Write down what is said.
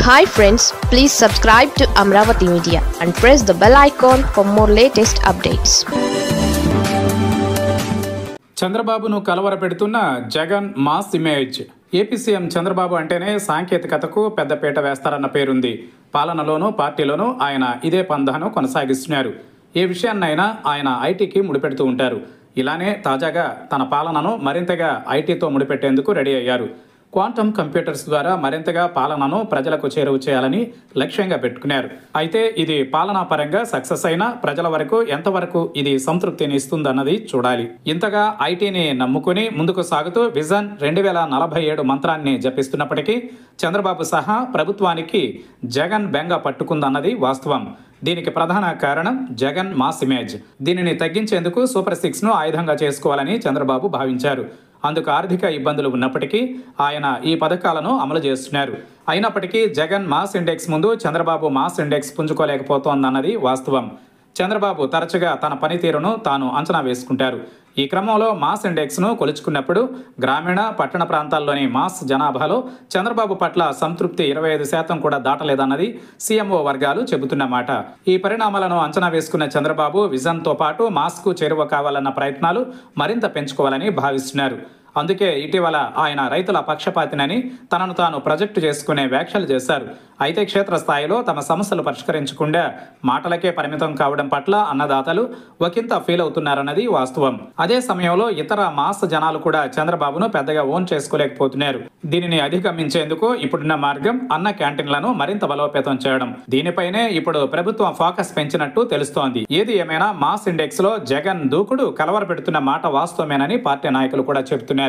Hi friends, please subscribe to Amravati Media and press the bell icon for more latest updates. చంద్రబాబును కలవరపెడుతున్న Jagan mass image. AP CM Chandrababu అంటేనే సాంకేతికతకు పెద్దపీట వేస్తారన్న పేరుంది. పాలనలోనూ పార్టీలోనూ ఆయన ఇదే పందాను కొనసాగిస్తున్నారు. ఏ విషయాన్నైనా ఆయన ఐటీకి ముడిపెడుతూ ఉంటారు. ఇలానే తాజాగా తన పాలనను మరింతగా ఐటీతో ముడిపెట్టేందుకు రెడీ అయ్యారు. క్వాంటమ్ కంప్యూటర్స్ ద్వారా మరింతగా పాలనను ప్రజలకు చేరువ చేయాలని లక్ష్యంగా పెట్టుకున్నారు. అయితే ఇది పాలనా పరంగా సక్సెస్ అయినా ప్రజల వరకు ఎంతవరకు ఇది సంతృప్తిని ఇస్తుందన్నది చూడాలి. ఇంతగా ఐటీని నమ్ముకుని ముందుకు సాగుతూ విజన్ 2047 మంత్రాన్ని జపిస్తున్నప్పటికీ చంద్రబాబు సహా ప్రభుత్వానికి జగన్ బెంగ పట్టుకుందన్నది వాస్తవం. దీనికి ప్రధాన కారణం జగన్ మాస్ ఇమేజ్. దీనిని తగ్గించేందుకు సూపర్ 6ను ఆయుధంగా చేసుకోవాలని చంద్రబాబు భావించారు. అందుకు ఆర్థిక ఇబ్బందులు ఉన్నప్పటికీ ఆయన ఈ పథకాలను అమలు చేస్తున్నారు. అయినప్పటికీ జగన్ మాస్ ఇండెక్స్ ముందు చంద్రబాబు మాస్ ఇండెక్స్ పుంజుకోలేకపోతోందన్నది వాస్తవం. చంద్రబాబు తరచుగా తన పనితీరును తాను అంచనా వేసుకుంటారు. ఈ క్రమంలో మాస్ ఇండెక్స్ను కొలుచుకున్నప్పుడు గ్రామీణ పట్టణ ప్రాంతాల్లోని మాస్ జనాభాలో చంద్రబాబు పట్ల సంతృప్తి 25% కూడా దాటలేదన్నది సీఎంఓ వర్గాలు చెబుతున్నమాట. ఈ పరిణామాలను అంచనా వేసుకున్న చంద్రబాబు విజన్తో పాటు మాస్కు చేరువ కావాలన్న ప్రయత్నాలు మరింత పెంచుకోవాలని భావిస్తున్నారు. అందుకే ఇటీవల ఆయన రైతుల పక్షపాతినని తనను తాను ప్రాజెక్టు చేసుకునే వ్యాఖ్యలు చేశారు. అయితే క్షేత్రస్థాయిలో తమ సమస్యలు పరిష్కరించకుండా మాటలకే పరిమితం కావడం పట్ల అన్నదాతలు ఒకంత ఫీల్ అవుతున్నారన్నది వాస్తవం. అదే సమయంలో ఇతర మాస్ జనాలు కూడా చంద్రబాబును పెద్దగా ఓన్ చేసుకోలేకపోతున్నారు. దీనిని అధిగమించేందుకు ఇప్పుడున్న మార్గం అన్న క్యాంటీన్లను మరింత బలోపేతం చేయడం. దీనిపైనే ఇప్పుడు ప్రభుత్వం ఫోకస్ పెంచినట్టు తెలుస్తోంది. ఏది ఏమైనా మాస్ ఇండెక్స్ లో జగన్ దూకుడు కలవరపెడుతున్న మాట వాస్తవమేనని పార్టీ నాయకులు కూడా చెబుతున్నారు.